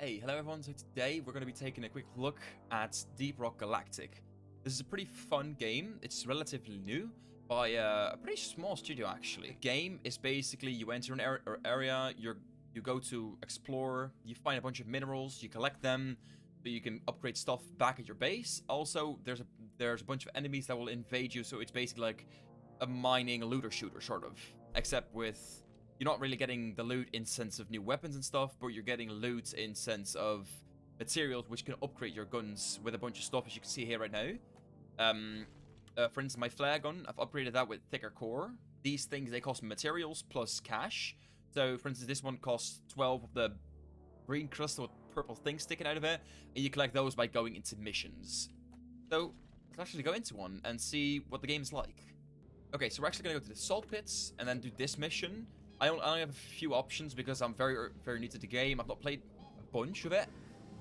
Hey, hello everyone. So today we're going to be taking a quick look at Deep Rock Galactic. This is a pretty fun game. It's relatively new by a pretty small studio actually. The game is basically you enter an area, you go to explore, you find a bunch of minerals, you collect them, so you can upgrade stuff back at your base. Also, there's a bunch of enemies that will invade you, so it's basically like a mining looter shooter sort of, except with you're not really getting the loot in sense of new weapons and stuff, but you're getting loot in sense of materials which can upgrade your guns with a bunch of stuff, as you can see here right now. For instance, my flare gun, I've upgraded that with thicker core. These things, they cost materials plus cash. So, for instance, this one costs 12 of the green crystal with purple things sticking out of it, and you collect those by going into missions. So, let's actually go into one and see what the game's like. Okay, so we're actually going to go to the salt pits and then do this mission. I only have a few options because I'm very new to the game. I've not played a bunch of it.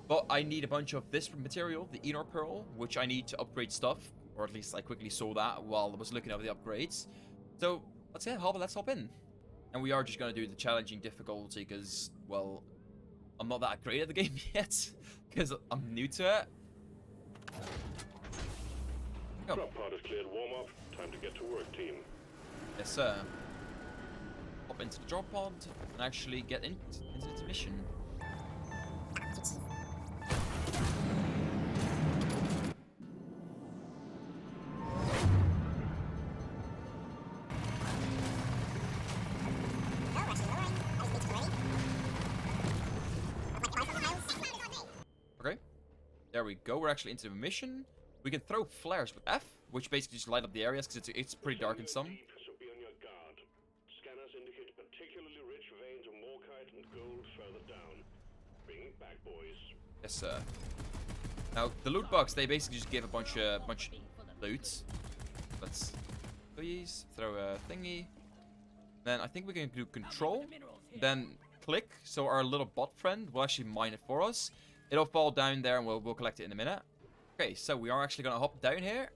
But I need a bunch of this material, the Enor Pearl, which I need to upgrade stuff. Or at least I quickly saw that while I was looking over the upgrades. So, let's hop in. And we are just going to do the challenging difficulty because, well, I'm not that great at the game yet. Because I'm new to it. Drop pod is cleared. Warm up. Time to get to work, team. Yes, sir. Hop into the drop pod and actually get into the mission. Okay, there we go. We're actually into the mission. We can throw flares with F, which basically just light up the areas because it's pretty dark in some. So be on your guard. Scanners indicate particularly rich veins of morkite and gold further down. Bring it back, boys. Yes, sir. Now the loot box, they basically just give a bunch of loot. Let's throw a thingy. Then I think we can do control. Then click, so our little bot friend will actually mine it for us. It'll fall down there and we'll collect it in a minute. Okay, so we are actually gonna hop down here.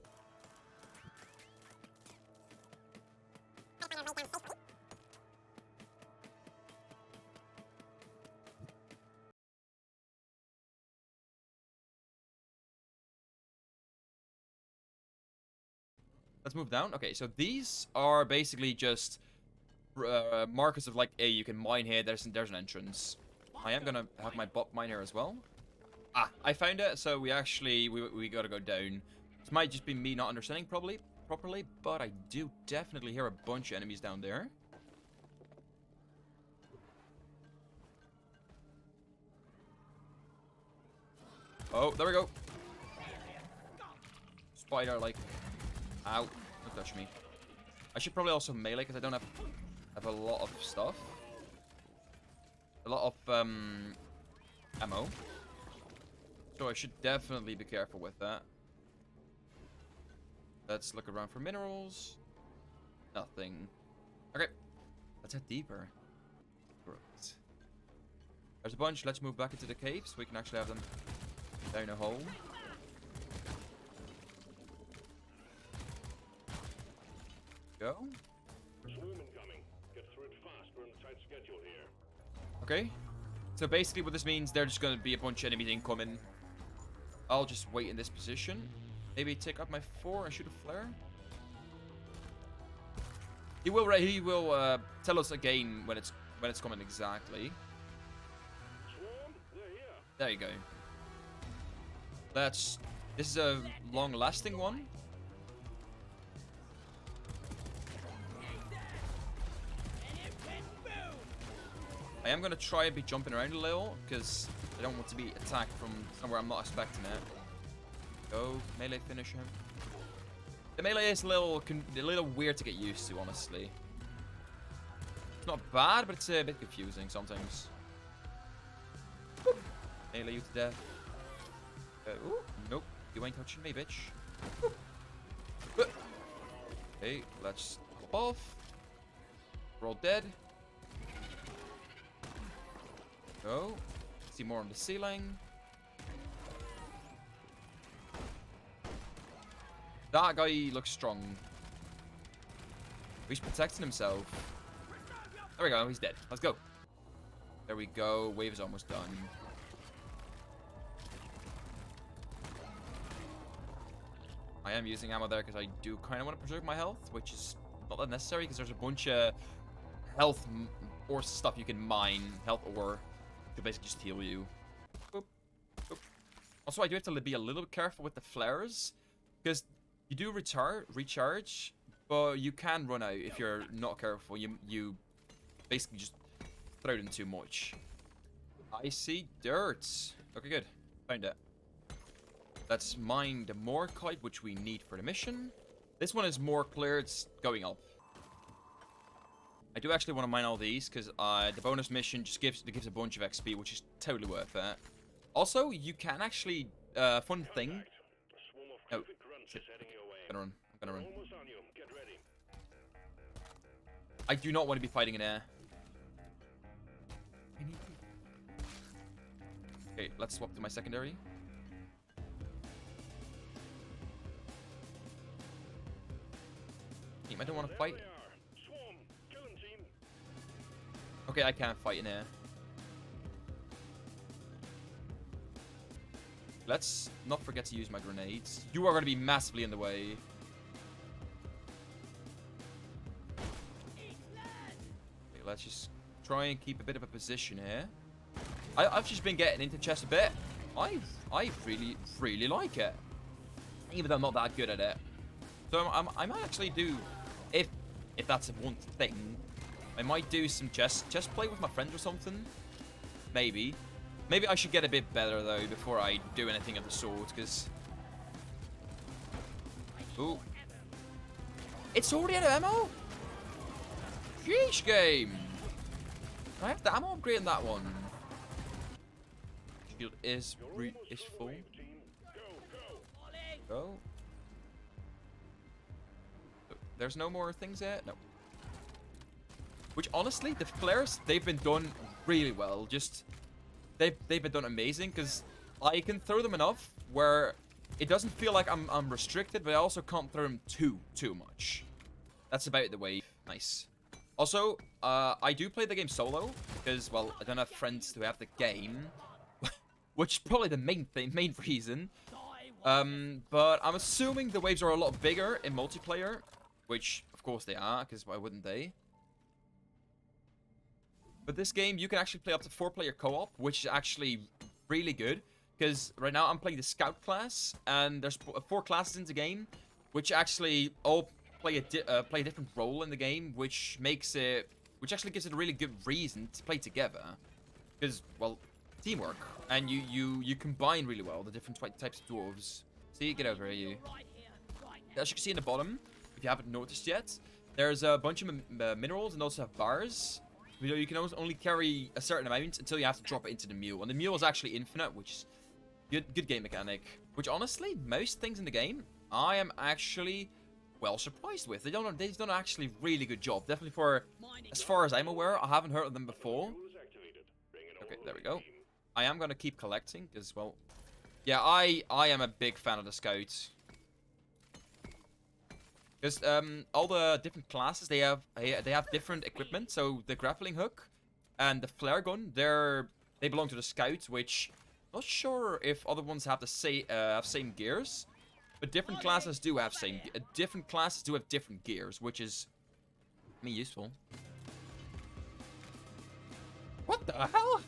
Let's move down. Okay, so these are basically just markers of like, hey, you can mine here. There's an entrance. I am gonna have my bot mine here as well. Ah, I found it. So we actually we gotta go down. This might just be me not understanding properly, but I do definitely hear a bunch of enemies down there. Oh, there we go. Spider, like, ow, don't touch me. I should probably also melee because I don't have a lot of stuff. A lot of ammo. So I should definitely be careful with that. Let's look around for minerals. Nothing. Okay, let's head deeper. Right. There's a bunch. Let's move back into the cave so we can actually have them down a hole. Go. Swarm incoming. Get through it fast. We're on a tight schedule here. Okay. So basically what this means, there's just going to be a bunch of enemies incoming. I'll just wait in this position. Maybe take out my 4 and shoot a flare. He will tell us again when it's coming exactly. Swarm, they're here. There you go. This is a long-lasting one. I am going to try and be jumping around a little, because I don't want to be attacked from somewhere I'm not expecting it. Go, melee finish him. The melee is a little weird to get used to, honestly. It's not bad, but it's a bit confusing sometimes. Boop. Melee you to death. Ooh, nope, you ain't touching me, bitch. Boop. Okay, let's hop off. We're all dead. Go. See more on the ceiling. That guy looks strong. He's protecting himself. There we go, he's dead. Let's go. There we go. Wave is almost done. I am using ammo there because I do kind of want to preserve my health, which is not that necessary because there's a bunch of health or stuff you can mine, health ore, to basically just heal you. Boop, boop. Also, I do have to be a little bit careful with the flares because you do recharge, but you can run out if you're not careful. You basically just throw it in too much. I see dirt. Okay, good. Found it. Let's mine the Morkite, which we need for the mission. This one is more clear. It's going up. I do actually want to mine all these because the bonus mission just gives a bunch of XP, which is totally worth it. Also, you can actually fun thing. Oh, shit. I'm gonna run. I do not want to be fighting in air. Okay, let's swap to my secondary. Team, I don't want to fight. Okay, I can't fight in air. Let's not forget to use my grenades. You are going to be massively in the way. Okay, let's just try and keep a bit of a position here. I've just been getting into chess a bit. I really like it, even though I'm not that good at it. So I might actually do, if that's one thing, I might do some chess play with my friends or something. Maybe I should get a bit better though before I do anything of the sort, because ooh, it's already out of ammo. Sheesh, game. I have the ammo upgrade in that one. Shield is full. Go. There's no more things yet? No. Which, honestly, the flares, they've been done really well. Just, they've been done amazing, because I can throw them enough where it doesn't feel like I'm restricted, but I also can't throw them too much. That's about the way. Nice. Also, I do play the game solo, because, well, I don't have friends who have the game, which is probably the main reason. But I'm assuming the waves are a lot bigger in multiplayer, which, of course, they are, because why wouldn't they? But this game, you can actually play up to 4-player co-op, which is actually really good. Because right now, I'm playing the Scout class, and there's 4 classes in the game, which actually all play a different role in the game, which actually gives it a really good reason to play together. Because, well, teamwork, and you combine really well the different types of dwarves. See, get over here, you. As you can see in the bottom, if you haven't noticed yet, there's a bunch of minerals and also have bars. You can only carry a certain amount until you have to drop it into the mule. And the mule is actually infinite, which is good game mechanic. Which, honestly, most things in the game, I am actually well surprised with. They've done actually really good job. Definitely for, as far as I'm aware, I haven't heard of them before. Okay, there we go. I am going to keep collecting, because, well, yeah, I am a big fan of the scouts. Because all the different classes, they have different equipment. So the grappling hook and the flare gun, they belong to the scouts, which I'm not sure if other ones have the same gears, but different classes do have different gears, which is, I mean, useful. What the hell?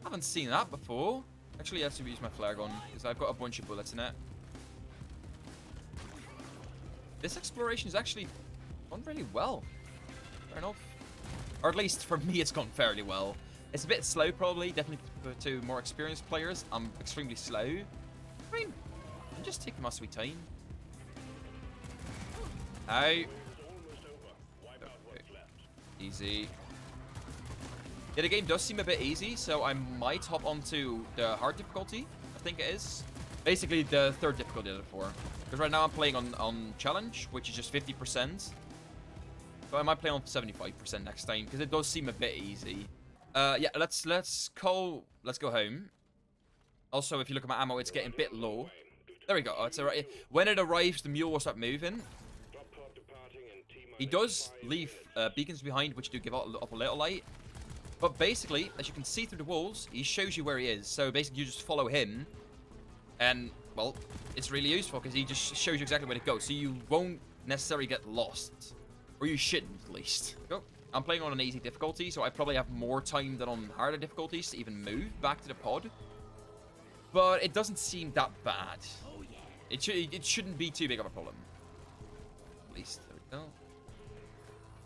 I haven't seen that before. Actually, I have to use my flare gun because I've got a bunch of bullets in it. This exploration is actually gone really well. Fair enough. Or at least for me, it's gone fairly well. It's a bit slow, probably. Definitely to more experienced players. I'm extremely slow. I mean, I'm just taking my sweet time. Ow. Okay. Easy. Yeah, the game does seem a bit easy, so I might hop onto the hard difficulty. I think it is. Basically, the 3rd difficulty out of 4. Because right now I'm playing on challenge, which is just 50%. So I might play on 75% next time, because it does seem a bit easy. Yeah, let's go home. Also, if you look at my ammo, it's getting a bit low. There we go. Oh, it's alright. When it arrives, the mule will start moving. He does leave beacons behind, which do give up a little light. But basically, as you can see through the walls, he shows you where he is. So basically, you just follow him. And well, it's really useful because he just shows you exactly where to go, so you won't necessarily get lost. Or you shouldn't, at least. Go. I'm playing on an easy difficulty, so I probably have more time than on harder difficulties to even move back to the pod. But it doesn't seem that bad. Oh, yeah. It shouldn't be too big of a problem. At least, there we go.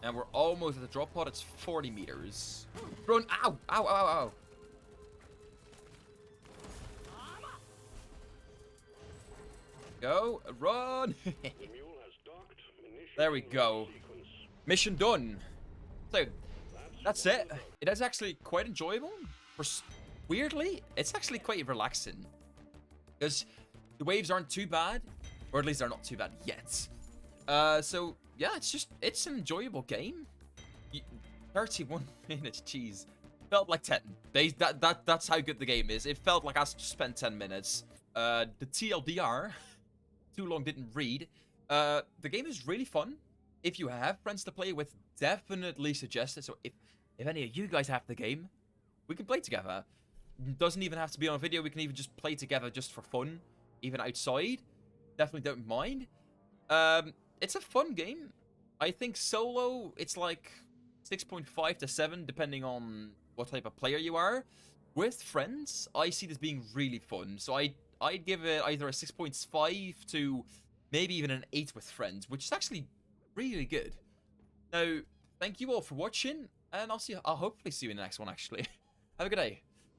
And we're almost at the drop pod. It's 40 meters. Run! Ow! Ow! Ow! Ow! Ow! Go! Run! There we go. Mission done. So, that's it. It is actually quite enjoyable. Weirdly, it's actually quite relaxing. Because the waves aren't too bad. Or at least they're not too bad yet. So, yeah, it's an enjoyable game. 31 minutes, jeez. Felt like 10. That's how good the game is. It felt like I spent 10 minutes. The TLDR, too long didn't read. The game is really fun. If you have friends to play with, definitely suggest it. So if any of you guys have the game, we can play together. Doesn't even have to be on video. We can even just play together just for fun, even outside. Definitely don't mind. It's a fun game. I think solo, it's like 6.5 to 7, depending on what type of player you are. With friends, I see this being really fun. So I'd give it either a 6.5 to maybe even an 8 with friends, which is actually really good. Now, thank you all for watching, and I'll hopefully see you in the next one, actually. Have a good day.